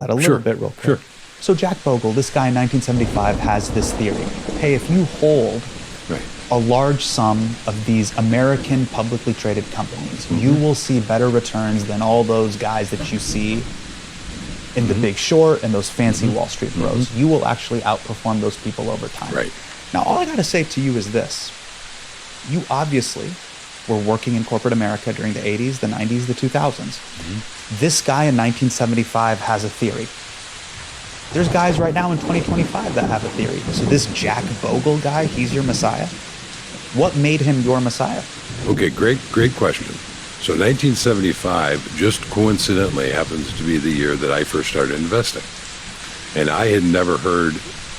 that a little bit real quick. Sure. So Jack Bogle, this guy in 1975, has this theory. Hey, if you hold Right. a large sum of these American publicly traded companies, you will see better returns than all those guys that you see in The Big Short and those fancy Wall Street bros. You will actually outperform those people over time. Right. Now, all I got to say to you is this. You obviously were working in corporate America during the 80s, the 90s, the 2000s. This guy in 1975 has a theory. There's guys right now in 2025 that have a theory. So this Jack Bogle guy, he's your messiah? What made him your messiah? Okay, great question. So 1975 just coincidentally happens to be the year that I first started investing. And I had never heard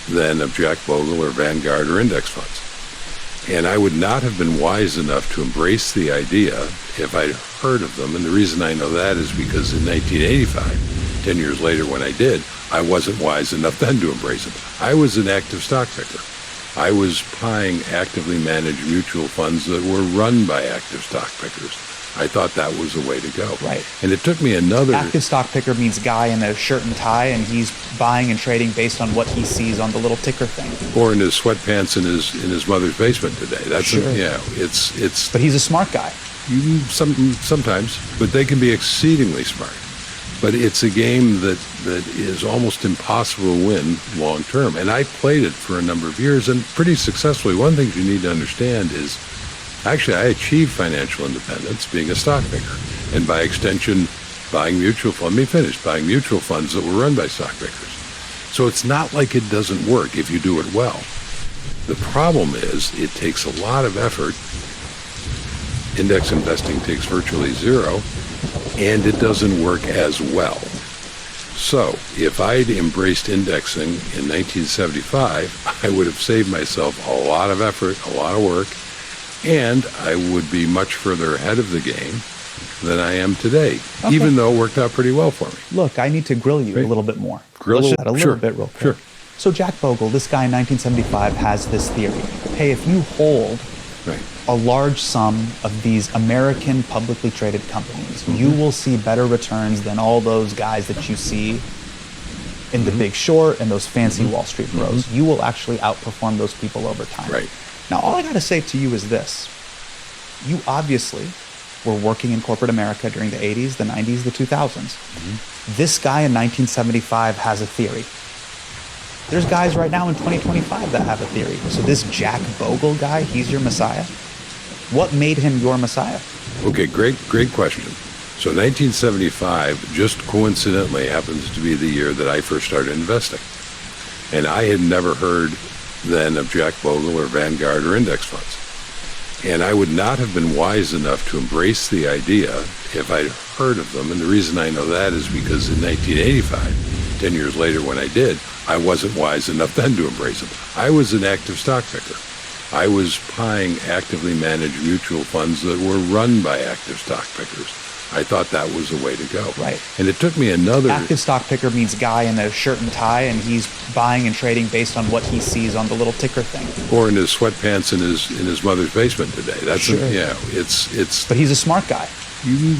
then of Jack Bogle or Vanguard or index funds. And I would not have been wise enough to embrace the idea if I'd heard of them. And the reason I know that is because in 1985, 10 years later when I did, I wasn't wise enough then to embrace them. I was an active stock picker. I was buying actively managed mutual funds that were run by active stock pickers. I thought that was the way to go. Right. And it took me another... Active stock picker means guy in a shirt and tie, and he's buying and trading based on what he sees on the little ticker thing. Or in his sweatpants in his mother's basement today. That's Sure. It's. But he's a smart guy. Sometimes, but they can be exceedingly smart. But it's a game that is almost impossible to win long term. And I played it for a number of years and pretty successfully. One thing you need to understand is, actually, I achieved financial independence being a stock picker. And by extension, buying mutual funds that were run by stock pickers. So it's not like it doesn't work if you do it well. The problem is it takes a lot of effort. Index investing takes virtually zero, and it doesn't work as well. So if I'd embraced indexing in 1975, I would have saved myself a lot of effort, a lot of work, and I would be much further ahead of the game than I am today, even though it worked out pretty well for me. Look, I need to grill you a little bit more. Grill Let's just a little bit real quick. Sure. So Jack Bogle, this guy in 1975, has this theory. Hey, if you hold a large sum of these American publicly traded companies, you will see better returns than all those guys that you see in The Big Short and those fancy Wall Street bros. You will actually outperform those people over time. Right. Now, all I got to say to you is this. You obviously were working in corporate America during the 80s, the 90s, the 2000s. This guy in 1975 has a theory. There's guys right now in 2025 that have a theory. So this Jack Bogle guy, he's your messiah? What made him your messiah? Okay, great question. So 1975 just coincidentally happens to be the year that I first started investing. And I had never heard then of Jack Bogle or Vanguard or index funds. And I would not have been wise enough to embrace the idea if I'd heard of them. And the reason I know that is because in 1985, 10 years later when I did, I wasn't wise enough then to embrace them. I was an active stock picker. I was buying actively managed mutual funds that were run by active stock pickers. I thought that was the way to go. Right. And it took me another... Active stock picker means guy in a shirt and tie, and he's buying and trading based on what he sees on the little ticker thing. Or in his sweatpants in his mother's basement today. That's Sure. It's. But he's a smart guy.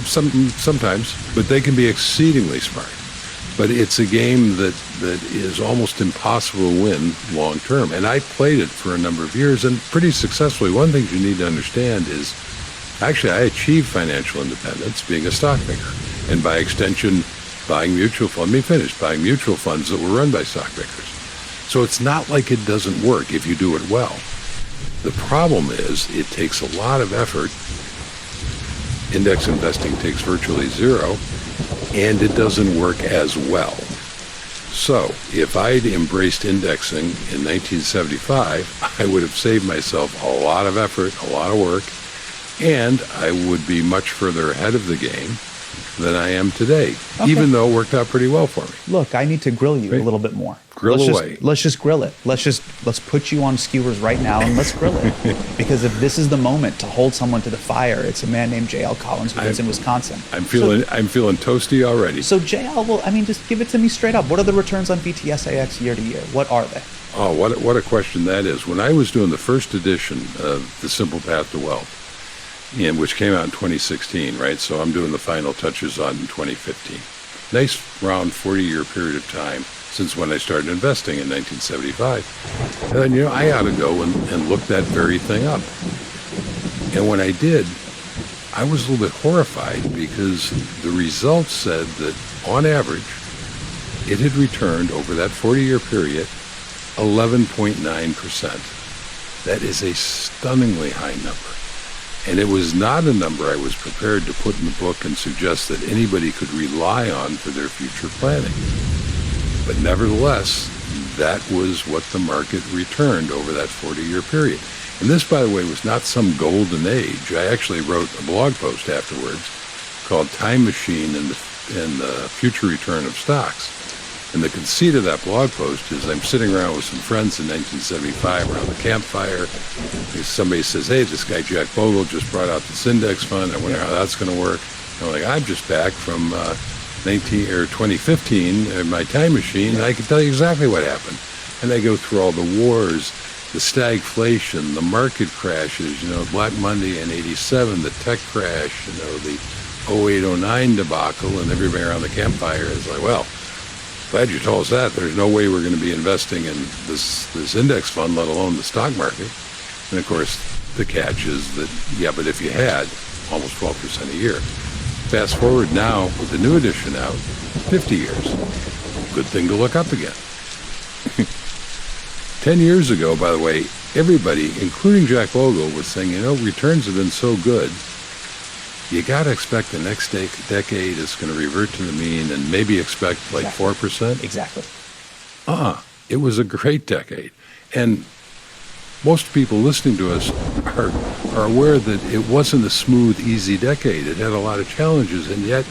Sometimes, but they can be exceedingly smart. But it's a game that is almost impossible to win long term. And I played it for a number of years and pretty successfully. One thing you need to understand is, actually, I achieved financial independence being a stock picker. And by extension, buying mutual funds that were run by stock pickers. So it's not like it doesn't work if you do it well. The problem is it takes a lot of effort. Index investing takes virtually zero, and it doesn't work as well. So if I'd embraced indexing in 1975, I would have saved myself a lot of effort, a lot of work, and I would be much further ahead of the game than I am today, even though it worked out pretty well for me. Look, I need to grill you a little bit more. Let's just grill it. Let's put you on skewers right now and let's grill it. Because if this is the moment to hold someone to the fire, it's a man named J.L. Collins who lives in Wisconsin. I'm feeling toasty already. So J.L., well, I mean, just give it to me straight up. What are the returns on VTSAX year to year? What are they? Oh, what a question that is. When I was doing the first edition of The Simple Path to Wealth, which came out in 2016, right? So I'm doing the final touches on 2015. nice round 40-year period of time since when I started investing in 1975. And then, I ought to go and look that very thing up. And when I did, I was a little bit horrified because the results said that on average, it had returned over that 40-year period 11.9%. That is a stunningly high number. And it was not a number I was prepared to put in the book and suggest that anybody could rely on for their future planning. But nevertheless, that was what the market returned over that 40-year period. And this, by the way, was not some golden age. I actually wrote a blog post afterwards called Time Machine and the Future Return of Stocks. And the conceit of that blog post is I'm sitting around with some friends in 1975 around the campfire. Somebody says, hey, this guy Jack Bogle just brought out this index fund. I wonder how that's going to work. And I'm like, I'm just back from 2015 in my time machine, and I can tell you exactly what happened. And I go through all the wars, the stagflation, the market crashes, Black Monday in 87, the tech crash, the 08-09 debacle, and everybody around the campfire is like, well, glad you told us that. There's no way we're going to be investing in this index fund, let alone the stock market. And of course, the catch is that, but if you had, almost 12% a year. Fast forward now with the new edition out, 50 years. Good thing to look up again. 10 years ago, by the way, everybody, including Jack Bogle, was saying, returns have been so good, you got to expect the next decade is going to revert to the mean and maybe expect like 4%. Exactly. It was a great decade. And most people listening to us are aware that it wasn't a smooth, easy decade. It had a lot of challenges, and yet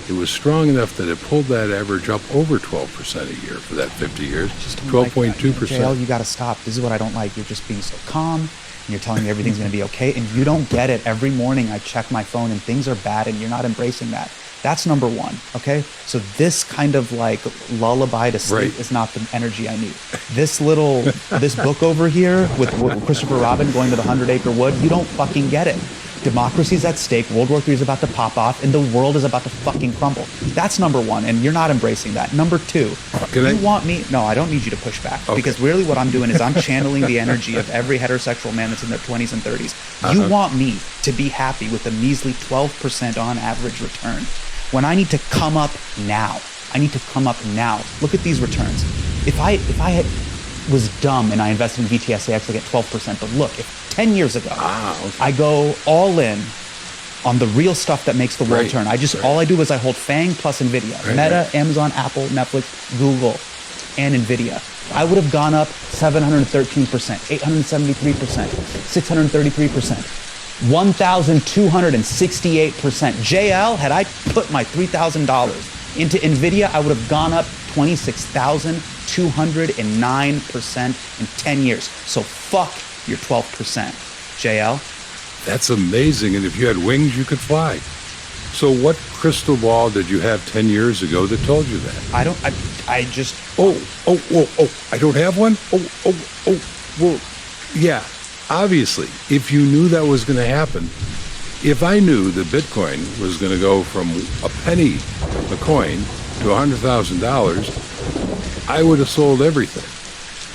it was strong enough that it pulled that average up over 12% a year for that 50 years, 12.2%. JL, you got to stop. This is what I don't like. You're just being so calm, and you're telling me everything's going to be okay, and you don't get it. Every morning I check my phone, and things are bad, and you're not embracing that. That's number one, okay? So this kind of like lullaby to sleep is not the energy I need. This book over here with Christopher Robin going to the 100-acre wood, you don't fucking get it. Democracy's at stake, World War III is about to pop off, and the world is about to fucking crumble. That's number one, and you're not embracing that. Number two, want me? No, I don't need you to push back, because really what I'm doing is I'm channeling the energy of every heterosexual man that's in their 20s and 30s. You want me to be happy with a measly 12% on average return, when I need to come up now. Look at these returns. If I was dumb and I invested in VTSAX, I get 12%. But look, if 10 years ago, I go all in on the real stuff that makes the world turn. All I do is I hold FANG plus NVIDIA, Meta, Amazon, Apple, Netflix, Google, and NVIDIA. I would have gone up 713%, 873%, 633%. 1,268%. JL, had I put my $3,000 into NVIDIA, I would have gone up 26,209% in 10 years. So fuck your 12%, JL. That's amazing. And if you had wings, you could fly. So what crystal ball did you have 10 years ago that told you that? I don't have one? Well, yeah. Obviously, if you knew that was going to happen, if I knew that Bitcoin was going to go from a penny a coin to $100,000, I would have sold everything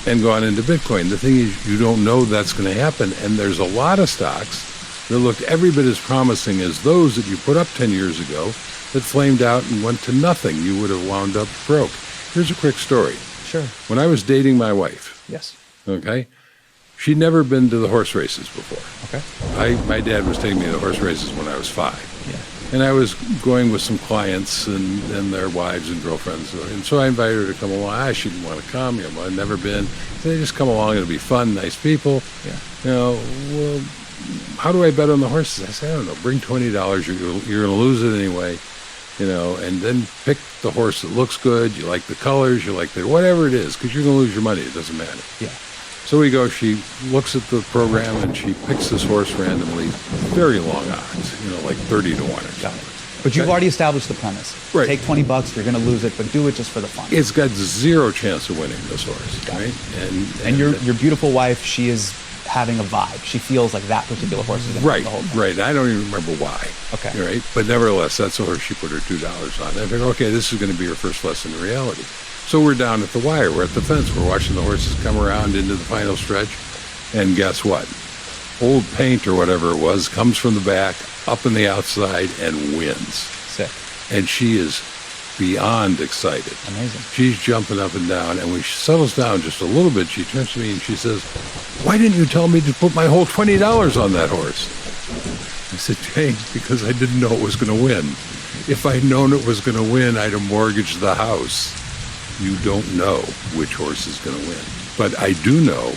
and gone into Bitcoin. The thing is, you don't know that's going to happen, and there's a lot of stocks that looked every bit as promising as those that you put up 10 years ago that flamed out and went to nothing. You would have wound up broke. Here's a quick story. Sure. When I was dating my wife, she'd never been to the horse races before. My dad was taking me to the horse races when I was 5. Yeah. And I was going with some clients and their wives and girlfriends. And so I invited her to come along. She didn't want to come. I'd never been. So they just come along. It'll be fun, nice people. Yeah. Well, how do I bet on the horses? I said, I don't know. Bring $20. You're going to lose it anyway. And then pick the horse that looks good. You like the colors. You like whatever it is, because you're going to lose your money. It doesn't matter. Yeah. So we go, she looks at the program and she picks this horse randomly, very long odds, like 30 to 1 or something. But you've already established the premise. Right. Take $20, you're going to lose it, but do it just for the fun. It's got zero chance of winning this horse, right? And your beautiful wife, she is having a vibe. She feels like that particular horse is going to Right, win the whole thing. right. I don't even remember why. Okay. Right? But nevertheless, that's the horse she put her $2 on. I figured, okay, this is going to be her first lesson in reality. So we're down at the wire. We're at the fence. We're watching the horses come around into the final stretch. And guess what? Old Paint or whatever it was comes from the back, up in the outside, and wins. Sick. And she is beyond excited. Amazing. She's jumping up and down, and when she settles down just a little bit, she turns to me and she says, "Why didn't you tell me to put my whole $20 on that horse?" I said, "Jane, because I didn't know it was going to win. If I'd known it was going to win, I'd have mortgaged the house. You don't know which horse is going to win. But I do know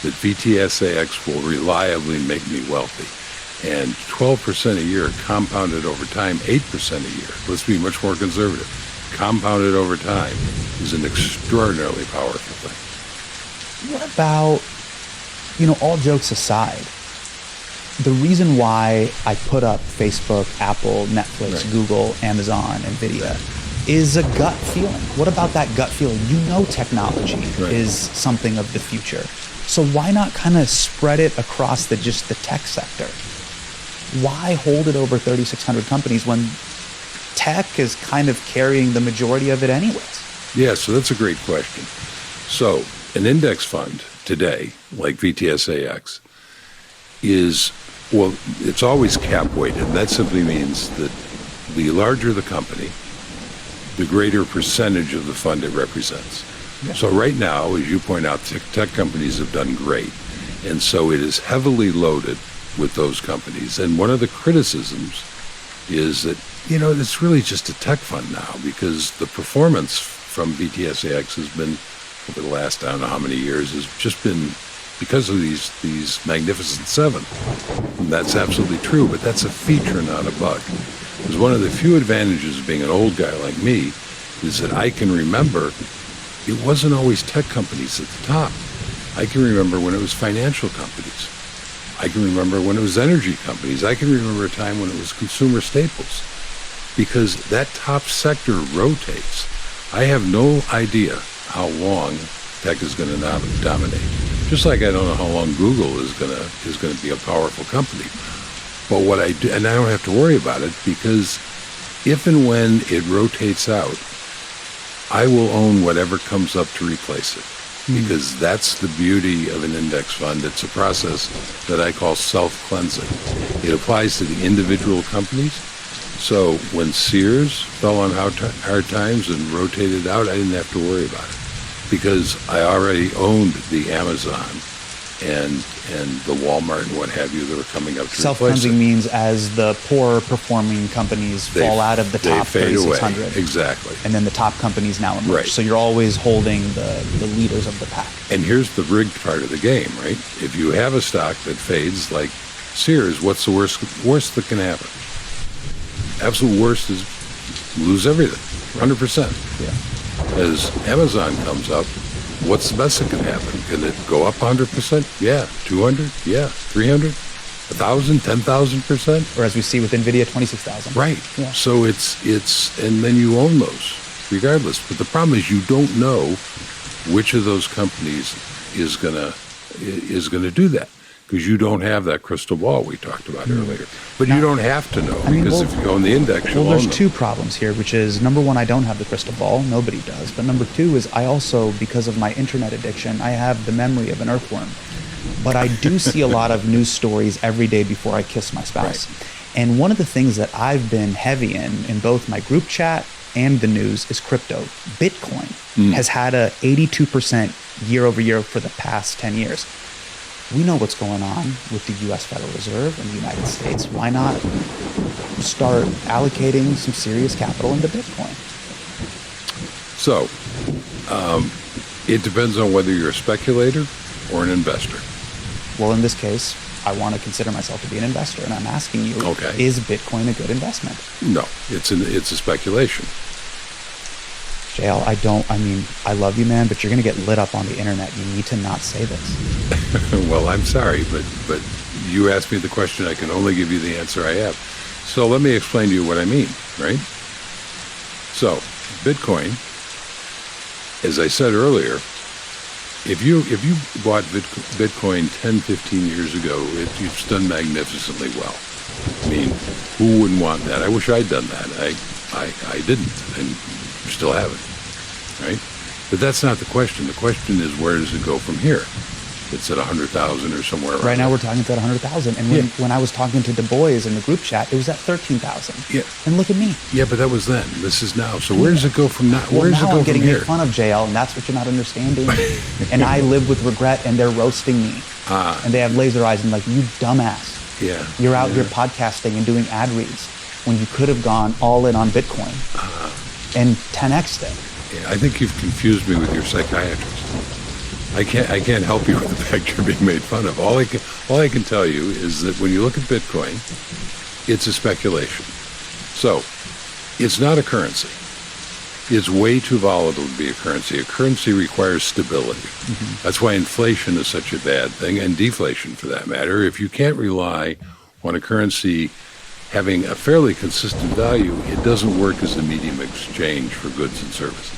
that VTSAX will reliably make me wealthy. And 12% a year compounded over time, 8% a year. Let's be much more conservative. Compounded over time is an extraordinarily powerful thing." What about, all jokes aside, the reason why I put up Facebook, Apple, Netflix, Right. Google, Amazon, NVIDIA is a gut feeling. What about that gut feeling? Technology Right. is something of the future. So why not kind of spread it across just the tech sector? Why hold it over 3,600 companies when tech is kind of carrying the majority of it anyways? Yeah, so that's a great question. So an index fund today, like VTSAX, it's always cap weighted. That simply means that the larger the company, the greater percentage of the fund it represents. Yeah. So right now, as you point out, tech companies have done great. And so it is heavily loaded with those companies. And one of the criticisms is that, it's really just a tech fund now, because the performance from VTSAX has been, over the last, I don't know how many years, has just been because of these magnificent seven. And that's absolutely true, but that's a feature, not a bug. Because one of the few advantages of being an old guy like me is that I can remember it wasn't always tech companies at the top. I can remember when it was financial companies. I can remember when it was energy companies. I can remember a time when it was consumer staples, because that top sector rotates. I have no idea how long tech is going to dominate. Just like I don't know how long Google is going to be a powerful company. But what I do, and I don't have to worry about it, because if and when it rotates out, I will own whatever comes up to replace it. Because that's the beauty of an index fund. It's a process that I call self-cleansing. It applies to the individual companies. So when Sears fell on hard times and rotated out, I didn't have to worry about it, because I already owned the Amazon and the Walmart and what have you that were coming up to replace it. Self-cleansing means as the poor performing companies fall out of the top they fade away. 3,600. Exactly. And then the top companies now emerge. Right. So you're always holding the leaders of the pack. And here's the rigged part of the game, right? If you have a stock that fades like Sears, what's the worst that can happen? Absolute worst is lose everything, 100%. Yeah. As Amazon comes up, what's the best that can happen? Can it go up 100%? Yeah. 200? Yeah. 300? 1,000? 10,000%? Or as we see with NVIDIA, 26,000. Right. Yeah. So it's, and then you own those regardless. But the problem is you don't know which of those companies is gonna do that, because you don't have that crystal ball we talked about earlier. But you don't have to know, because if you own the index, you'll own there's them. two problems here, which is, number one, I don't have the crystal ball. Nobody does. But number two is I also, because of my internet addiction, I have the memory of an earthworm. But I do see a lot of news stories every day before I kiss my spouse. Right. And one of the things that I've been heavy in both my group chat and the news, is crypto. Bitcoin has had a 82% year over year for the past 10 years. We know what's going on with the U.S. Federal Reserve in the United States. Why not start allocating some serious capital into Bitcoin? So, it depends on whether you're a speculator or an investor. Well, in this case, I want to consider myself to be an investor, and I'm asking you, Okay. Is Bitcoin a good investment? No, it's a speculation. JL, I love you, man, but you're going to get lit up on the internet. You need to not say this. Well, I'm sorry, but you asked me the question. I can only give you the answer I have. So let me explain to you what I mean, right? So Bitcoin, as I said earlier, If you bought Bitcoin 10, 15 years ago, it's done magnificently well. I mean, who wouldn't want that? I wish I'd done that. I didn't, and still haven't, right? But that's not the question. The question is, where does it go from here? It's at 100,000 or somewhere around Right now there. we're talking about 100,000. And when I was talking to Du Bois in the group chat, it was at 13,000. Yeah. And look at me. Yeah, but that was then. This is now. So where does it go from now? Well, Where does now it go I'm getting from made here? fun of, JL, and that's what you're not understanding. And I live with regret, and they're roasting me. And they have laser eyes and like, you dumbass. Yeah. You're out here podcasting and doing ad reads when you could have gone all in on Bitcoin and 10x'd it. Yeah, I think you've confused me with your psychiatrist. I can't help you with the fact you're being made fun of. All I can tell you is that when you look at Bitcoin, it's a speculation. So it's not a currency. It's way too volatile to be a currency. A currency requires stability. Mm-hmm. That's why inflation is such a bad thing, and deflation for that matter. If you can't rely on a currency having a fairly consistent value, it doesn't work as a medium of exchange for goods and services.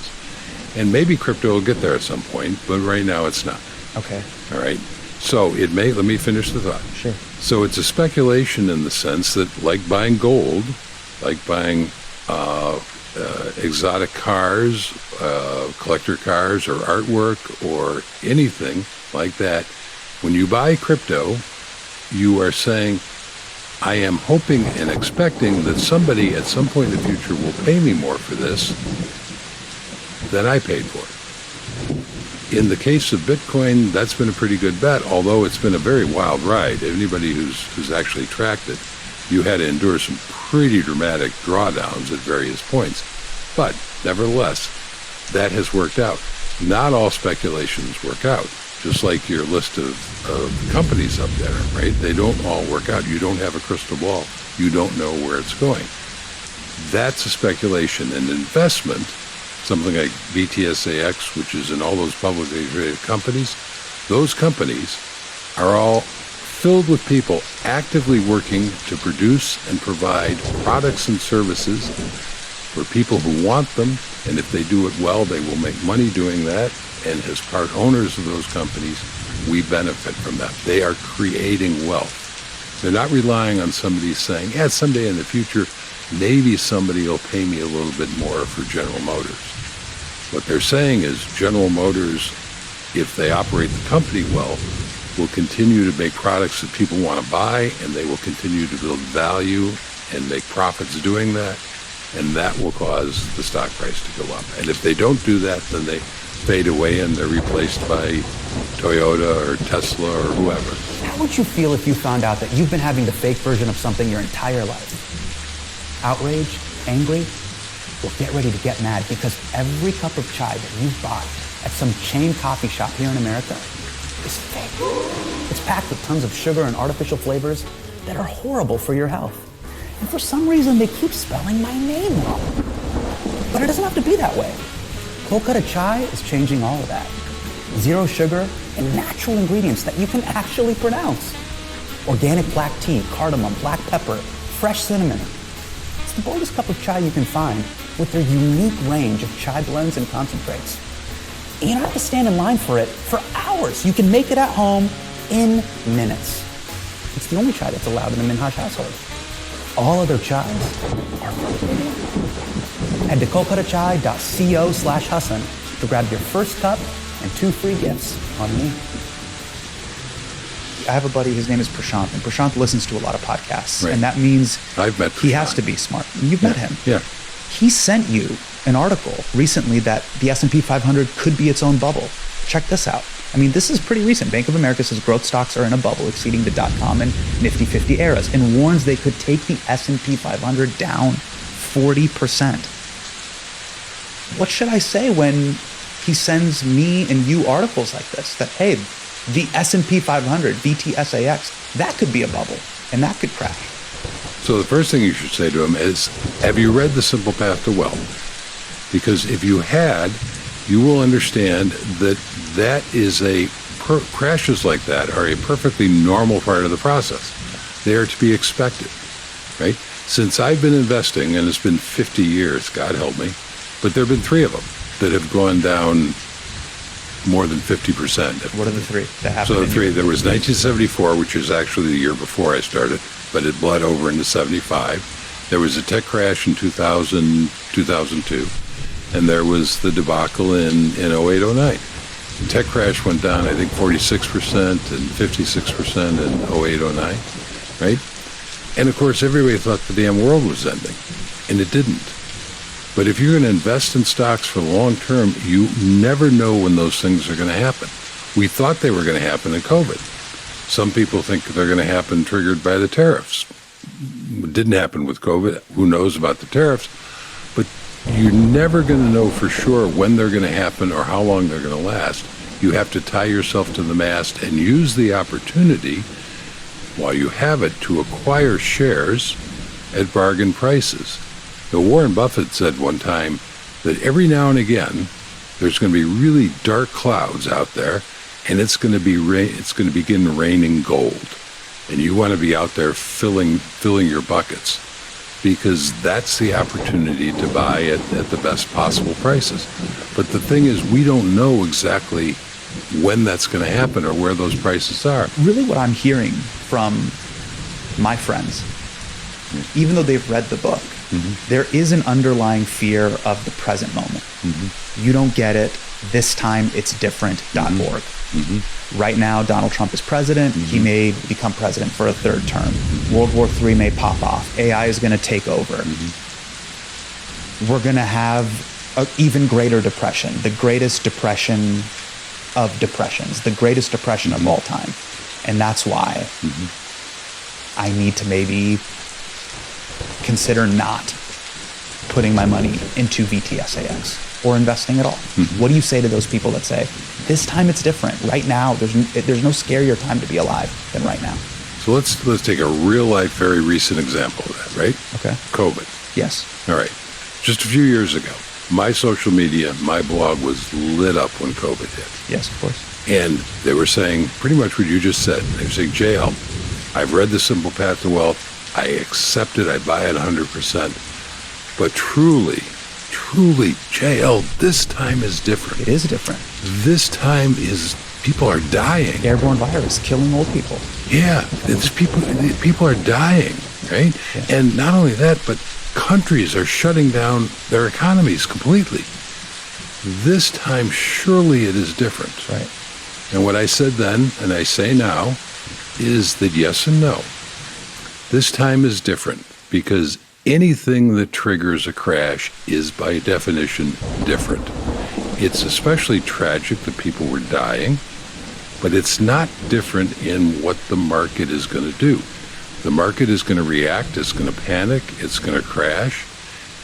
And maybe crypto will get there at some point, but right now it's not. Okay. All right. So it may, let me finish the thought. Sure. So it's a speculation in the sense that, like buying gold, like buying exotic cars, collector cars, or artwork, or anything like that, when you buy crypto, you are saying, I am hoping and expecting that somebody at some point in the future will pay me more for this than I paid for it. In the case of Bitcoin, that's been a pretty good bet, although it's been a very wild ride. Anybody who's actually tracked it, you had to endure some pretty dramatic drawdowns at various points. But nevertheless, that has worked out. Not all speculations work out, just like your list of companies up there, right? They don't all work out. You don't have a crystal ball. You don't know where it's going. That's a speculation. An investment, something like VTSAX, which is in all those publicly traded companies, those companies are all filled with people actively working to produce and provide products and services for people who want them, and if they do it well, they will make money doing that, and as part owners of those companies, we benefit from that. They are creating wealth. They're not relying on somebody saying, yeah, someday in the future, maybe somebody will pay me a little bit more for General Motors. What they're saying is General Motors, if they operate the company well, will continue to make products that people want to buy, and they will continue to build value and make profits doing that, and that will cause the stock price to go up. And if they don't do that, then they fade away and they're replaced by Toyota or Tesla or whoever. How would you feel if you found out that you've been having the fake version of something your entire life? Outraged? Angry? Well, get ready to get mad, because every cup of chai that you've bought at some chain coffee shop here in America is fake. It's packed with tons of sugar and artificial flavors that are horrible for your health. And for some reason, they keep spelling my name wrong. But it doesn't have to be that way. Kolkata chai is changing all of that. Zero sugar and natural ingredients that you can actually pronounce. Organic black tea, cardamom, black pepper, fresh cinnamon. It's the boldest cup of chai you can find with their unique range of chai blends and concentrates. You don't have to stand in line for it for hours. You can make it at home in minutes. It's the only chai that's allowed in the Minhaj household. All other chais are forbidden. Head to kolkatachai.co/Hassan to grab your first cup and 2 free gifts on me. I have a buddy, his name is Prashant, and Prashant listens to a lot of podcasts, right. And that means I've met he Prashant. has to be smart. You've met him. Yeah. He sent you an article recently that the S&P 500 could be its own bubble. Check this out. I mean, this is pretty recent. Bank of America says growth stocks are in a bubble exceeding the .com and Nifty 50 eras, and warns they could take the S&P 500 down 40%. What should I say when he sends me and you articles like this? That, hey, the S&P 500, VTSAX, that could be a bubble, and that could crash. So the first thing you should say to him is, have you read The Simple Path to Wealth? Because if you had, you will understand that that is crashes like that are a perfectly normal part of the process. They are to be expected, right? Since I've been investing, and it's been 50 years, God help me, but there have been 3 of them that have gone down more than 50%. What are the three that happened? So the three, there was 1974, which was actually the year before I started, but it bled over into 75. There was a tech crash in 2000, 2002, and there was the debacle in 08, 09. The tech crash went down, I think, 46% and 56% in 08, 09, right? And of course, everybody thought the damn world was ending, and it didn't. But if you're going to invest in stocks for the long term, you never know when those things are going to happen. We thought they were going to happen in COVID. Some people think they're going to happen triggered by the tariffs. It didn't happen with COVID. Who knows about the tariffs? But you're never going to know for sure when they're going to happen or how long they're going to last. You have to tie yourself to the mast and use the opportunity while you have it to acquire shares at bargain prices. Now, Warren Buffett said one time that every now and again there's going to be really dark clouds out there, and it's going to begin raining gold, and you want to be out there filling your buckets, because that's the opportunity to buy at the best possible prices. But the thing is, we don't know exactly when that's going to happen or where those prices are. Really, what I'm hearing from my friends, even though they've read the book, there is an underlying fear of the present moment. You don't get it. This time it's different.org. Right now, Donald Trump is president. He may become president for a third term. World War III may pop off. AI is going to take over. We're going to have an even greater depression, the greatest depression of depressions, the greatest depression of all time. And that's why I need to maybe consider not putting my money into VTSAX or investing at all. What do you say to those people that say, this time it's different? Right now, there's no scarier time to be alive than right now. So let's take a real life, very recent example of that, right? Okay. COVID. Yes. All right. Just a few years ago, my social media, my blog was lit up when COVID hit. Yes, of course. And they were saying pretty much what you just said. They were saying, JL, I've read The Simple Path to Wealth. I accept it. I buy it 100%. But truly, JL, this time is different. It is different. This time people are dying. Airborne virus killing old people. Yeah, people are dying, right? Yes. And not only that, but countries are shutting down their economies completely. This time, surely it is different. Right. And what I said then, and I say now, is that yes and no. This time is different because anything that triggers a crash is by definition different. It's especially tragic that people were dying, but it's not different in what the market is going to do. The market is going to react, it's going to panic, it's going to crash,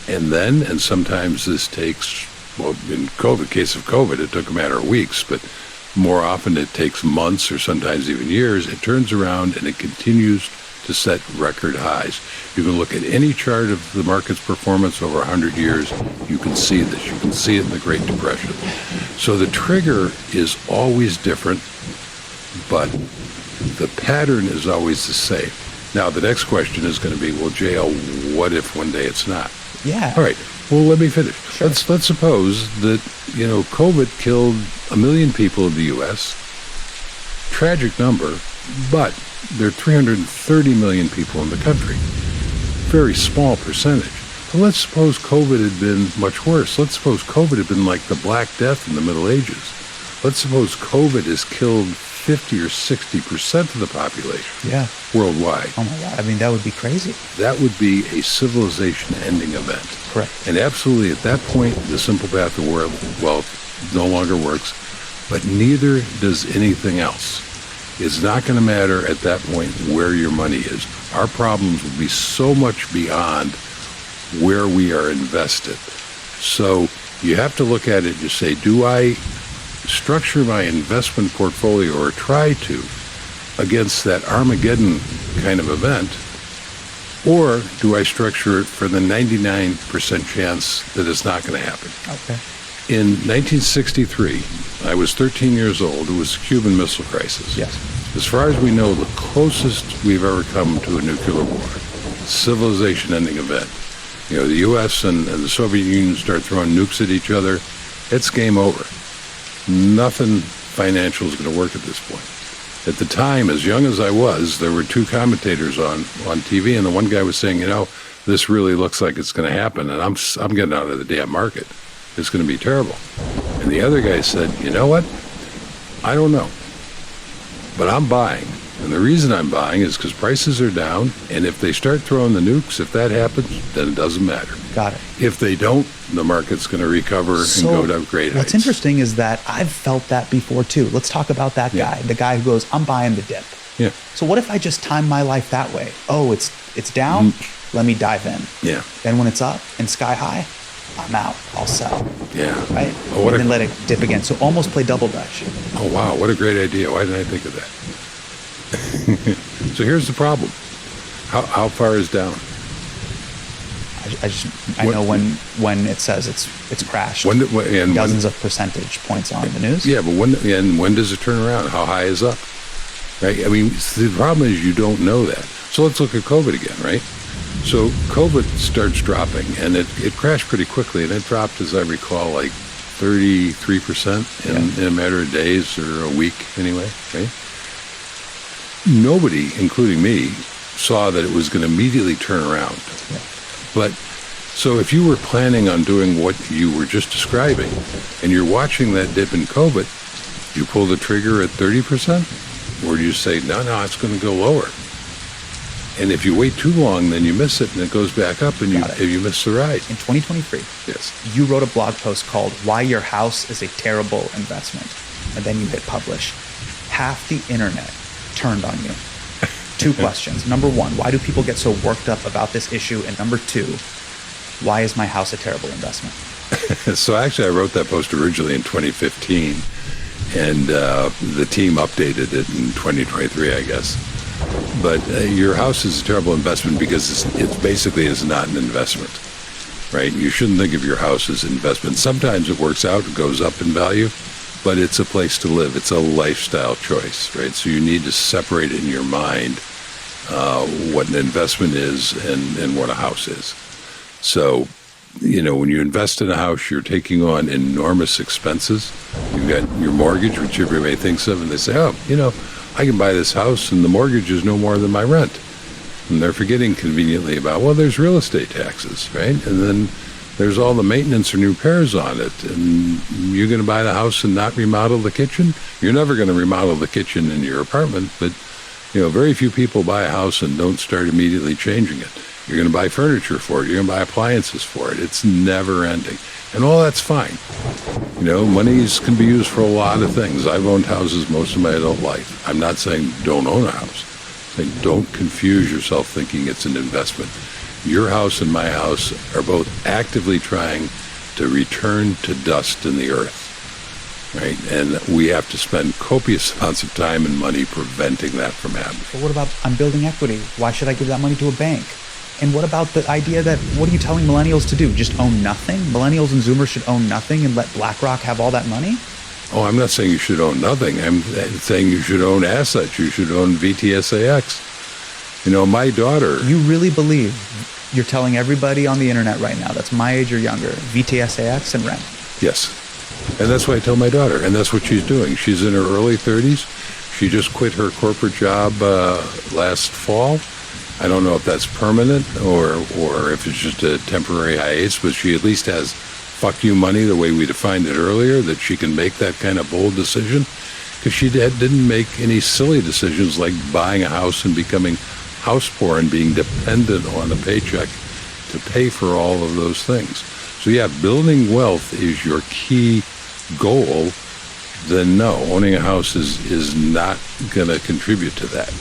and sometimes this takes, well, in case of COVID, it took a matter of weeks, but more often it takes months or sometimes even years. It turns around and it continues to set record highs. You can look at any chart of the market's performance over 100 years. You can see this. You can see it in the Great Depression. So the trigger is always different, but the pattern is always the same. Now, the next question is going to be, well, JL, what if one day it's not? Yeah. All right. Well, let me finish. Sure. Let's suppose that, COVID killed 1 million people in the U.S. Tragic number, but there are 330 million people in the country. Very small percentage. But let's suppose COVID had been much worse. Let's suppose COVID had been like the Black Death in the Middle Ages. Let's suppose COVID has killed 50 or 60% of the population worldwide. Oh my God. I mean, that would be crazy. That would be a civilization-ending event. Correct. And absolutely, at that point, the simple path to wealth no longer works, but neither does anything else. It's not going to matter at that point where your money is. Our problems will be so much beyond where we are invested. So you have to look at it and say, do I structure my investment portfolio, or try to, against that Armageddon kind of event, or do I structure it for the 99% chance that it's not going to happen? Okay. In 1963, I was 13 years old. It was the Cuban Missile Crisis. Yes. As far as we know, the closest we've ever come to a nuclear war, civilization-ending event. The U.S. and the Soviet Union start throwing nukes at each other, it's game over. nothing financial is going to work at this point. At the time, as young as I was, there were two commentators on TV, and the one guy was saying, this really looks like it's going to happen, and I'm getting out of the damn market. It's going to be terrible. And the other guy said, you know what? I don't know, but I'm buying. And the reason I'm buying is because prices are down, and if they start throwing the nukes, if that happens, then it doesn't matter. Got it. If they don't, the market's going to recover and go to great heights. What's interesting is that I've felt that before too. Let's talk about that guy, the guy who goes, I'm buying the dip. Yeah. So what if I just time my life that way? Oh, it's down? Let me dive in. Yeah. Then when it's up and sky high, I'm out. I'll sell. Yeah. Right? Oh, and then let it dip again. So almost play double dutch. Oh, wow. What a great idea. Why didn't I think of that? So here's the problem. How far is down? I know when it says it's crashed. Dozens of percentage points on the news. Yeah, but when does it turn around? How high is up? Right? I mean, the problem is you don't know that. So let's look at COVID again, right? So COVID starts dropping, and it crashed pretty quickly, and it dropped, as I recall, like 33% in a matter of days or a week anyway, right? Nobody, including me, saw that it was going to immediately turn around. Yeah. But so if you were planning on doing what you were just describing, and you're watching that dip in COVID, you pull the trigger at 30%, or do you say, no, it's going to go lower? And if you wait too long, then you miss it, and it goes back up, and you miss the ride. In 2023, yes, you wrote a blog post called "Why Your House is a Terrible Investment," and then you hit publish. Half the internet turned on you. Two questions. Number one, why do people get so worked up about this issue? And number two, why is my house a terrible investment? So actually, I wrote that post originally in 2015, and the team updated it in 2023, I guess. But your house is a terrible investment because it basically is not an investment, right? You shouldn't think of your house as an investment. Sometimes it works out, it goes up in value, but it's a place to live. It's a lifestyle choice, right? So you need to separate in your mind what an investment is and what a house is. So, when you invest in a house, you're taking on enormous expenses. You've got your mortgage, which everybody thinks of, and they say, I can buy this house and the mortgage is no more than my rent. And they're forgetting conveniently about, there's real estate taxes, right? And then there's all the maintenance and repairs on it. And you're going to buy the house and not remodel the kitchen? You're never going to remodel the kitchen in your apartment, but very few people buy a house and don't start immediately changing it. You're going to buy furniture for it. You're going to buy appliances for it. It's never ending. And all that's fine. Monies can be used for a lot of things. I've owned houses most of my adult life. I'm not saying don't own a house. I'm saying don't confuse yourself thinking it's an investment. Your house and my house are both actively trying to return to dust in the earth, right? And we have to spend copious amounts of time and money preventing that from happening. But what about, I'm building equity. Why should I give that money to a bank? And what about the idea that, what are you telling millennials to do? Just own nothing? Millennials and Zoomers should own nothing and let BlackRock have all that money? Oh, I'm not saying you should own nothing. I'm saying you should own assets. You should own VTSAX. My daughter... You really believe you're telling everybody on the internet right now that's my age or younger, VTSAX and rent? Yes. And that's what I tell my daughter. And that's what she's doing. She's in her early 30s. She just quit her corporate job last fall. I don't know if that's permanent or if it's just a temporary hiatus, but she at least has fuck you money the way we defined it earlier, that she can make that kind of bold decision, because she didn't make any silly decisions like buying a house and becoming house poor and being dependent on a paycheck to pay for all of those things. So yeah, building wealth is your key goal. Then no, owning a house is not going to contribute to that.